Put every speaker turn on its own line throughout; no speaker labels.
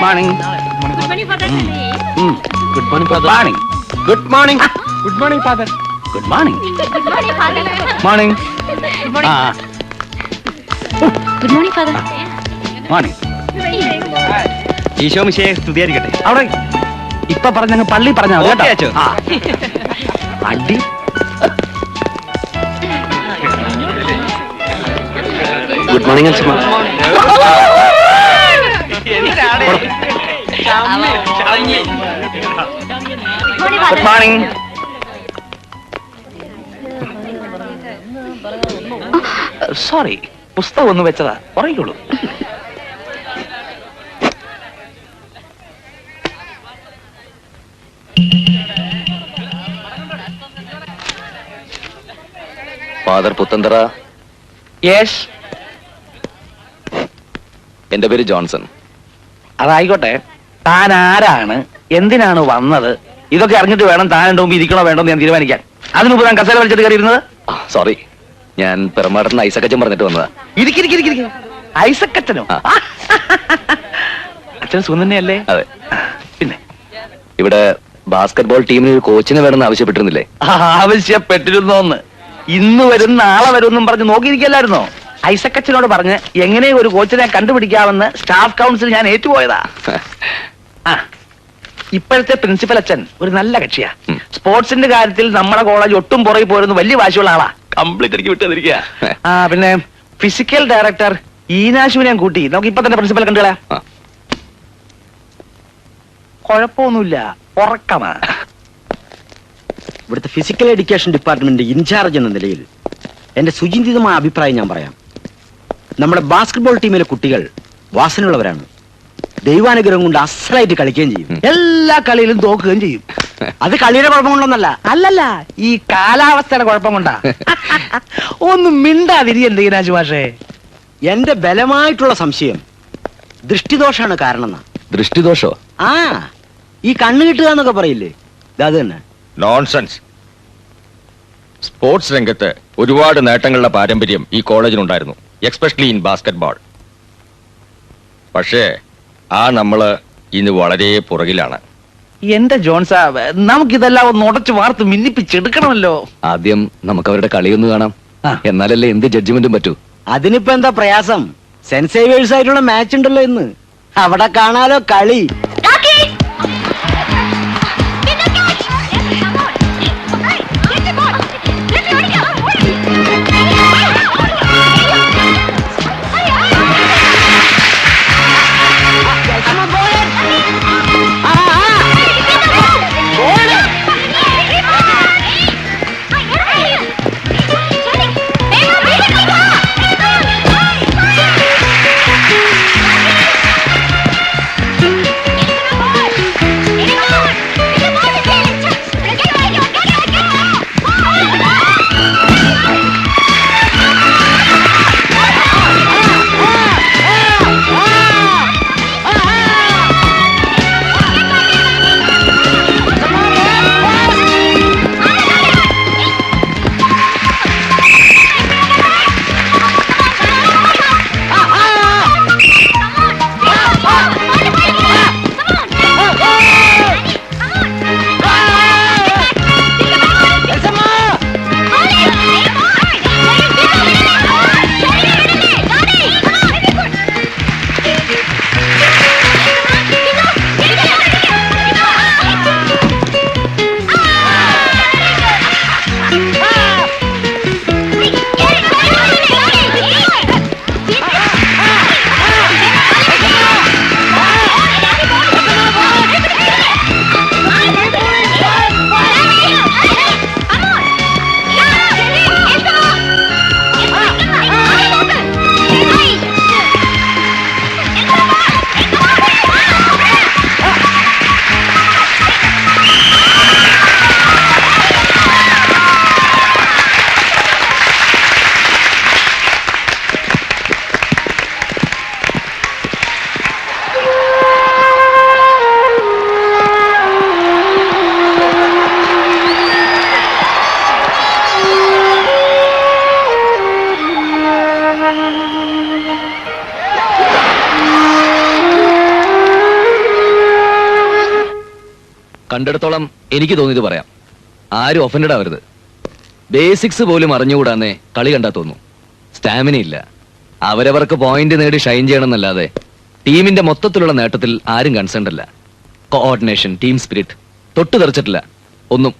Morning.
Good morning father.
Morning.
Good morning. Good morning father.
Good morning. Morning. ആ
good morning father.
Morning. Isho മിശിഹായെ സ്തുതിയായിരിക്കട്ടെ. അവിടെ ഇപ്പൊ പറഞ്ഞങ്ങ് പള്ളി പറഞ്ഞാ മതി
ഓക്കേ,
കേട്ടോ. ആ. അടി.
ഗുഡ് മോർണിംഗ് അച്ഛമ്മ.
Good morning. സോറി, പുസ്തകം ഒന്ന് വെച്ചതാ. ഉറങ്ങിക്കോളൂ.
ഫാദർ പുത്തന്തറ.
യെസ്.
എന്റെ പേര് ജോൺസൺ.
അതായിക്കോട്ടെ, താൻ ആരാണ്, എന്തിനാണ് വന്നത്, ഇതൊക്കെ അറിഞ്ഞിട്ട് വേണം താൻ എന്റെ മുമ്പ് ഇരിക്കണോ വേണ്ടോ എന്ന് ഞാൻ തീരുമാനിക്കാൻ. അതിന് മുമ്പ് താൻ കസേര വലിച്ചിട്ട് കയറിയിരുന്നത്.
സോറി, ഞാൻ പെരുമാടത്തിന് ഐസക്കച്ചൻ പറഞ്ഞിട്ട് വന്നതാ.
ഇരിക്കും. ഐസക്കച്ചനോ?
ആ.
അച്ഛൻ സുഖം തന്നെയല്ലേ?
അതെ.
പിന്നെ
ഇവിടെ ബാസ്കറ്റ്ബോൾ ടീമിന് ഒരു കോച്ചിനെ വേണമെന്ന് ആവശ്യപ്പെട്ടിരുന്നില്ലേ?
ആവശ്യപ്പെട്ടിരുന്നോന്ന്. ഇന്ന് വരും നാളെ വരുമെന്നും പറഞ്ഞ് നോക്കിയിരിക്കല്ലായിരുന്നോ? ഐസക്കച്ചനോട് പറഞ്ഞ് എങ്ങനെ ഒരു കോച്ചിനെ കണ്ടുപിടിക്കാമെന്ന് സ്റ്റാഫ് കൗൺസിൽ ഞാൻ ഏറ്റുപോയതാ. ആ, ഇപ്പോഴത്തെ പ്രിൻസിപ്പൽ അച്ഛൻ ഒരു നല്ല കക്ഷിയാ. സ്പോർട്സിന്റെ കാര്യത്തിൽ നമ്മുടെ കോളേജ് ഒട്ടും പുറകെ പോരുന്ന വലിയ വാശിയുള്ള ആളാ.
കംപ്ലീറ്റ് എനിക്ക് വിട്ടുതന്നിരിക്കുക.
ആ, പിന്നെ ഫിസിക്കൽ ഡയറക്ടർ ഈനാശുവിനെയും കൂട്ടി നമുക്ക് ഇപ്പൊ തന്നെ പ്രിൻസിപ്പൽ കണ്ടുകളാ. കുഴപ്പമൊന്നുമില്ല, ഉറക്കമാ.
ഇവിടുത്തെ ഫിസിക്കൽ എഡ്യൂക്കേഷൻ ഡിപ്പാർട്ട്മെന്റ് ഇൻചാർജ് എന്ന നിലയിൽ എന്റെ സുചിന്തിതമായ അഭിപ്രായം ഞാൻ പറയാം. നമ്മുടെ ബാസ്കറ്റ്ബോൾ ടീമിലെ കുട്ടികൾ വാസനയുള്ളവരാണ്. ദൈവാനുഗ്രഹം കൊണ്ട് അസലായിട്ട് കളിക്കുകയും ചെയ്യും.
എല്ലാ കളിയിലും തോക്കുകയും ചെയ്യും.
അത് കളിയുടെ കുഴപ്പം കൊണ്ടൊന്നല്ല.
അല്ലല്ല, ഈ കാലാവസ്ഥയുടെ കുഴപ്പം കൊണ്ടാ. ഒന്നും മിണ്ടാതിരിയല്ലേ ഈനാശു മാഷേ.
എന്റെ ബലമായിട്ടുള്ള സംശയം ദൃഷ്ടിദോഷാണ് കാരണം.
ദൃഷ്ടിദോഷോ?
ആ, ഈ കണ്ണ് കിട്ടുക എന്നൊക്കെ പറയില്ലേ, അത് തന്നെ.
നോൺസെൻസ്. സ്പോർട്സ് രംഗത്ത് ഒരുപാട് നേട്ടങ്ങളുടെ പാരമ്പര്യം ഈ കോളേജിനുണ്ടായിരുന്നു, എക്സ്പെഷ്യലി ഇൻ ബാസ്കറ്റ്ബോൾ. പക്ഷേ നമ്മള് ഇന്ന് വളരെ പുറകിലാണ്.
എന്റെ ജോൺ സാബ്, നമുക്കിതെല്ലാം ഒന്ന് ഉടച്ചു വാർത്ത് മിന്നിപ്പിച്ചെടുക്കണമല്ലോ.
ആദ്യം നമുക്ക് അവരുടെ കളിയൊന്ന് കാണാം.
ആ.
എന്നാലല്ലേ എന്ത് ജഡ്ജ്മെന്റും പറ്റൂ.
അതിനിപ്പോ എന്താ പ്രയാസം? സെന്റ് സേവിയേഴ്സ് ആയിട്ടുള്ള മാച്ച് ഉണ്ടല്ലോ ഇന്ന്, അവിടെ കാണാലോ കളി.
കണ്ടിടത്തോളം എനിക്ക് തോന്നിയത് പറയാം. ആരും ഒഫൻഡഡ് ആവരുത്. ബേസിക്സ് പോലും അറിഞ്ഞുകൂടാന്നേ കളി കണ്ടാ തോന്നുന്നു. സ്റ്റാമിന ഇല്ല. അവരവർക്ക് പോയിന്റ് നേടി ഷൈൻ ചെയ്യണമെന്നല്ലാതെ ടീമിന്റെ മൊത്തത്തിലുള്ള നേട്ടത്തിൽ ആരും കൺസേൺഡ് അല്ല. കോഓർഡിനേഷൻ, ടീം സ്പിരിറ്റ് തൊട്ട് തെറിച്ചിട്ടില്ല ഒന്നും.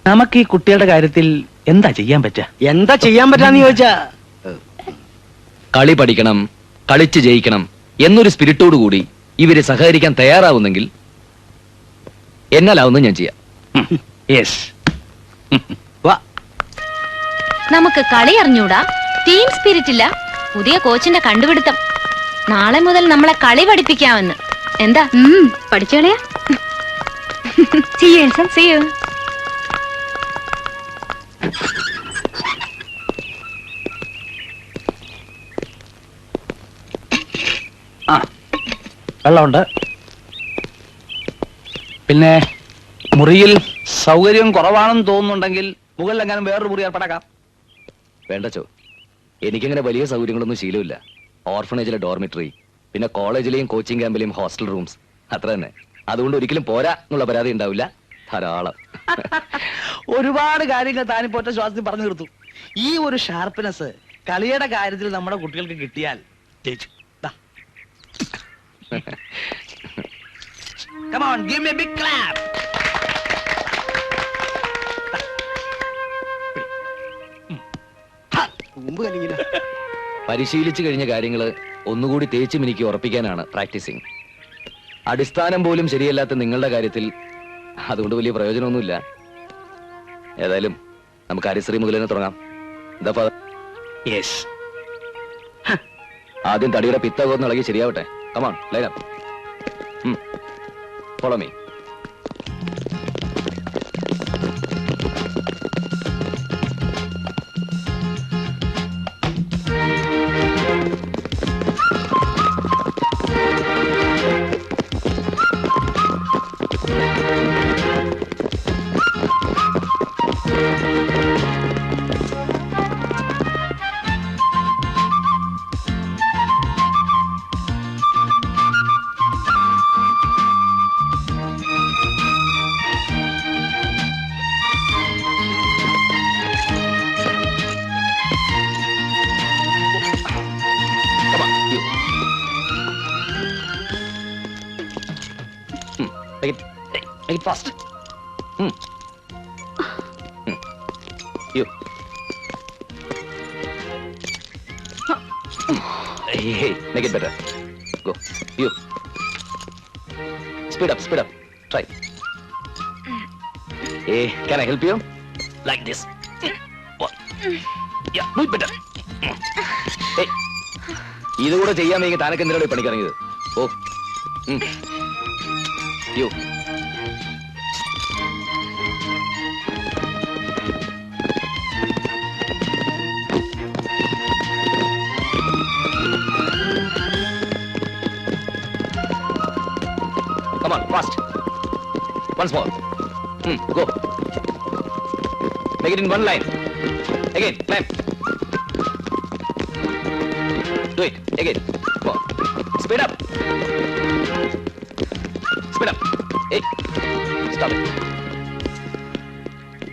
നമുക്ക് ഈ കുട്ടികളുടെ കാര്യത്തിൽ എന്താ ചെയ്യാൻ പറ്റുക?
എന്താ ചെയ്യാൻ പറ്റാന്ന് ചോദിച്ചാ,
കളി പഠിക്കണം, കളിച്ച് ജയിക്കണം എന്നൊരു സ്പിരിറ്റോട് കൂടി ഇവര് സഹകരിക്കാൻ തയ്യാറാവുന്നെങ്കിൽ എന്നാലാവുന്ന ഞാൻ ചെയ്യാം.
യെസ്.
വാ.
നമുക്ക് കളി അറിഞ്ഞൂടാ, ടീം സ്പിരിറ്റ് ഇല്ല, പുതിയ കോച്ചിന്റെ കണ്ടുപിടുത്തം. നാളെ മുതൽ നമ്മളെ കളി പഠിപ്പിക്കാമെന്ന്. എന്താ പഠിച്ചു കളയാ? See you, Elsa. See you.
ആ, വെള്ളമുണ്ട്. പിന്നെ മുറിയിൽ സൗകര്യം കുറവാണെന്ന് തോന്നുന്നുണ്ടെങ്കിൽ മുകളിലെങ്ങാനും വേറൊരു മുറി ഏർപ്പെടാക്കാം.
വേണ്ടച്ചോ, എനിക്കങ്ങനെ വലിയ സൗകര്യങ്ങളൊന്നും ശീലമില്ല. ഓർഫണേജിലെ ഡോർമിറ്ററി, പിന്നെ കോളേജിലെയും കോച്ചിങ് ക്യാമ്പിലെയും ഹോസ്റ്റൽ റൂംസ്, അത്ര തന്നെ. അതുകൊണ്ട് ഒരിക്കലും പോരാ എന്നുള്ള പരാതി ഉണ്ടാവില്ല. ധാരാളം.
ഒരുപാട് കാര്യങ്ങൾ താനിപ്പോ ഒറ്റ ശ്വാസത്തിൽ പറഞ്ഞു തീർത്തു. ഈ ഒരു ഷാർപ്പ്നെസ് കളിയുടെ കാര്യത്തിൽ നമ്മുടെ കുട്ടികൾക്ക് കിട്ടിയാൽ ജയിച്ചു. Come on, give me a big clap.
പരിശീലിച്ചു കഴിഞ്ഞ കാര്യങ്ങള് ഒന്നുകൂടി തേച്ച് മിനുക്കി ഉറപ്പിക്കാനാണ് പ്രാക്ടീസിങ്. അടിസ്ഥാനം പോലും ശരിയല്ലാത്ത നിങ്ങളുടെ കാര്യത്തിൽ അതുകൊണ്ട് വലിയ പ്രയോജനമൊന്നുമില്ല. ഏതായാലും നമുക്ക് ഹരിശ്രീ മുതൽ തന്നെ തുടങ്ങാം. എന്താ ഫാദർ?
യെസ്.
ആദ്യം തടിയുടെ പിത്തകോന്ന് ഇളകി ശരിയാവട്ടെ. Come on, line up. Follow me. Make it fast. You. Hey, make it better. Go. You. Speed up, speed up. Try. Hey, can I help you? Like this. One. Yeah, do it better. Hey. ഇത് കൂടെ ചെയ്യാൻ വേണ്ടി താനൊക്കെ എന്തിനാണ് പണിക്കിറങ്ങിയത്? ഓ. You. Come on, fast. Once more. Go. Make it in one line. Again, climb. Do it. Again. Come on. Speed up. Speed up. Hey. Stop it.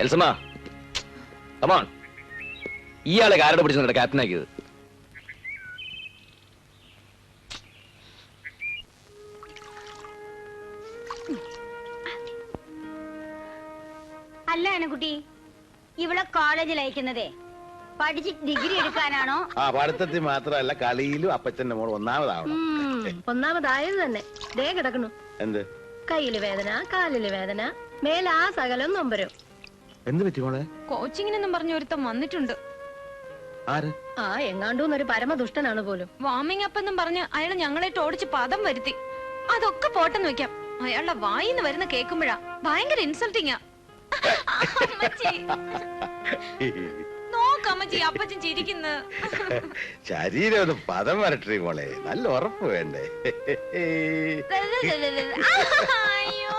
Elsama. Come on. ഇയാളെ ആരുടെ പിടിച്ച് നിങ്ങളുടെ captain ആക്കിയത്?
അല്ല അനക്കുട്ടി, ഇവിടെ കോളേജിൽ അയക്കുന്നതേ പഠിച്ച് ഡിഗ്രി എടുക്കാനാണോ?
ആ, പഠിത്തത്തിൽ മാത്രമല്ല കളിയിലും അപ്പച്ചന്റെ മോൾ ഒന്നാമതാവണം.
ഒന്നാമതായത് തന്നെ ദേ കിടക്കണു.
എന്ത്?
കയ്യില് വേദന, കാലില് വേദന, മേലാ സകലം നൊമ്പരും.
എന്ത് പറ്റി മോളെ?
കോച്ചിങ്ങിനെന്നും പറഞ്ഞ ഒരുത്തം വന്നിട്ടുണ്ട്.
ആര്?
ആ എങ്ങാണ്ടൂന്നൊരു പരമദുഷ്ടനാണ് പോലും.
വാമിംഗ് അപ്പ് എന്നും പറഞ്ഞ് അയാൾ ഞങ്ങളായിട്ട് ഓടിച്ച് പദം വരുത്തി. അതൊക്കെ പോട്ടെന്ന് വെക്കാം, അയാളുടെ വായിന്ന് വരുന്ന കേൾക്കുമ്പോഴാ ഭയങ്കര ഇൻസൾട്ടിങ്ങാ. നോക്കമ്മച്ചി, അപ്പച്ചൻ ചിരിക്കുന്നു.
ശരീരം ഒന്ന് പദം വരട്ടെ മോളെ, നല്ല ഉറപ്പ് വേണ്ടേ?
അയ്യോ,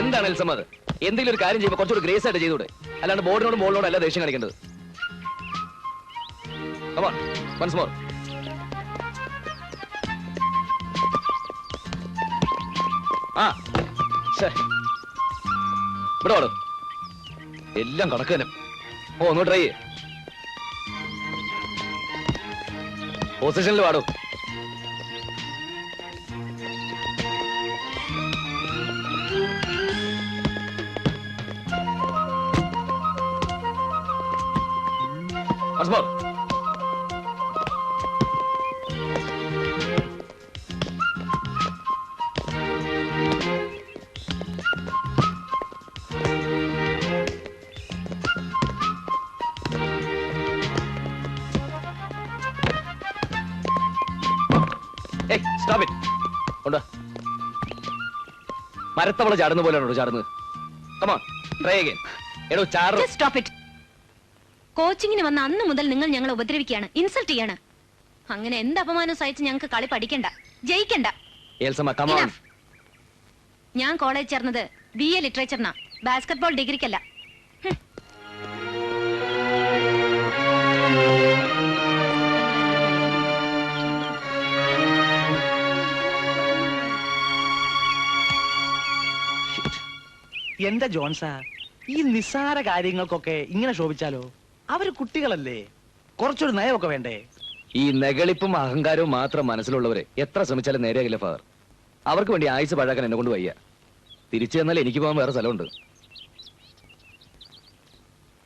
എന്താണ് എൽസമ്മ അത്? എന്തെങ്കിലും ഒരു കാര്യം ചെയ്യുമ്പോൾ കുറച്ചുകൂടി ഗ്രേസ് ആയിട്ട് ചെയ്തൂടെ? അല്ലാണ്ട് ബോർഡിനോടും ബോളിനോടും അല്ല ദേഷ്യം കാണിക്കേണ്ടത്. Come on, once more. ആ ഇവിടെ വാടോ. എല്ലാം കണക്ക് തന്നെ. ഓ ഒന്ന് ട്രൈ ചെയ്യേ. പൊസിഷനിൽ വാടോ. once more. Hey, stop it. കൊണ്ടുവാ. മരത്തവള ചാടുന്ന പോലെയാണോ ചാടുന്നത്? Come on, try again. എടോ ചാടോ.
Just stop it. കോച്ചിങ്ങിന് വന്ന അന്ന് മുതൽ നിങ്ങൾ ഞങ്ങളെ ഉപദ്രവിക്കുകയാണ്, ഇൻസൾട്ട് ചെയ്യാണ്. അങ്ങനെ എന്ത് അപമാനം സഹിച്ച് ഞങ്ങൾക്ക് കളി പഠിക്കണ്ട, ജയിക്കണ്ട.
ഏൽസമ്മ, come on.
Enough. ഞാൻ കോളേജ് ചേർന്നത് BA ലിറ്ററേച്ചറിനാ, ബാസ്കറ്റ്ബോൾ ഡിഗ്രിക്കല്ല.
എന്റെ ജോൺസാ, ഈ നിസ്സാര കാര്യങ്ങൾക്കൊക്കെ ഇങ്ങനെ ശോഭിച്ചാലോ? അവര് കുട്ടികളല്ലേ, കുറച്ചൊരു നയമൊക്കെ വേണ്ടേ?
ഈ നെകളിപ്പും അഹങ്കാരവും മാത്രം മനസ്സിലുള്ളവരെ എത്ര ശ്രമിച്ചാലും നേരെയാകില്ല ഫാദർ. അവർക്ക് വേണ്ടി ആയുസ് പഴാക്കാൻ എന്നെ കൊണ്ട് വയ്യ. തിരിച്ചു ചെന്നാൽ എനിക്ക് പോകാൻ വേറെ സ്ഥലമുണ്ട്.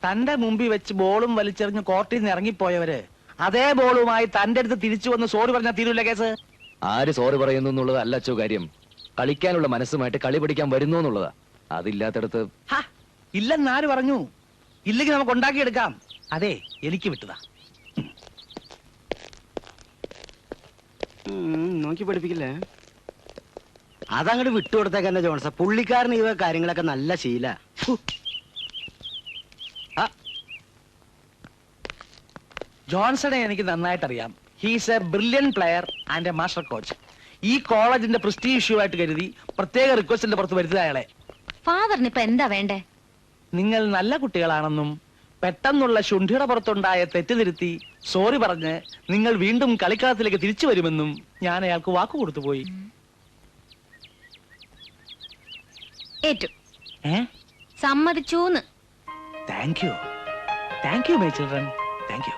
തന്റെ മുമ്പിൽ വെച്ച് ബോളും വലിച്ചെറിഞ്ഞ് കോർട്ടിൽ നിന്ന് ഇറങ്ങിപ്പോയവര് അതേ ബോളുമായി തന്റെ അടുത്ത് തിരിച്ചു വന്ന് സോറി പറഞ്ഞാൽ തീരൂല കേസ്.
ആര് സോറി പറയുന്നു എന്നുള്ളത് അല്ല അച്ചോ കാര്യം. കളിക്കാനുള്ള മനസ്സുമായിട്ട് കളി പഠിക്കാൻ വരുന്നു എന്നുള്ളതാ. അതില്ലാത്തടത്ത്
ഇല്ലെന്നാര് പറഞ്ഞു? ഇല്ലെങ്കിൽ നമുക്ക് ഉണ്ടാക്കിയെടുക്കാം. അതെ, എനിക്ക് വിട്ടതാ.
നോക്കി പഠിപ്പിക്കില്ലേ? അതങ്ങോട്ട് വിട്ടുകൊടുത്തേക്കന്നെ ജോൺസ. പുള്ളിക്കാരന് ഇവ കാര്യങ്ങളൊക്കെ നല്ല ശീല.
ജോൺസണെ എനിക്ക് നന്നായിട്ട് അറിയാം. He's A brilliant player and A master coach. ഈ കോളേജിന്റെ പ്രസ്റ്റീജ് ഇഷ്യൂ ആയിട്ട് കരുതി പ്രത്യേക റിക്വസ്റ്റിന്റെ പുറത്ത് വരുത്തുക അയാളെ.
ഫാദറിന് ഇപ്പൊ എന്താ വേണ്ടേ?
നിങ്ങൾ നല്ല കുട്ടികളാണെന്നും പെട്ടെന്നുള്ള ശുണ്ഠിയുടെ പുറത്തുണ്ടായ തെറ്റുതിരുത്തി സോറി പറഞ്ഞ് നിങ്ങൾ വീണ്ടും കളിക്കളത്തിലേക്ക് തിരിച്ചു വരുമെന്നും ഞാൻ അയാൾക്ക് വാക്കു കൊടുത്തുപോയി.
ഏറ്റു, സമ്മതിച്ചൂന്ന്.
Thank you my children, thank U.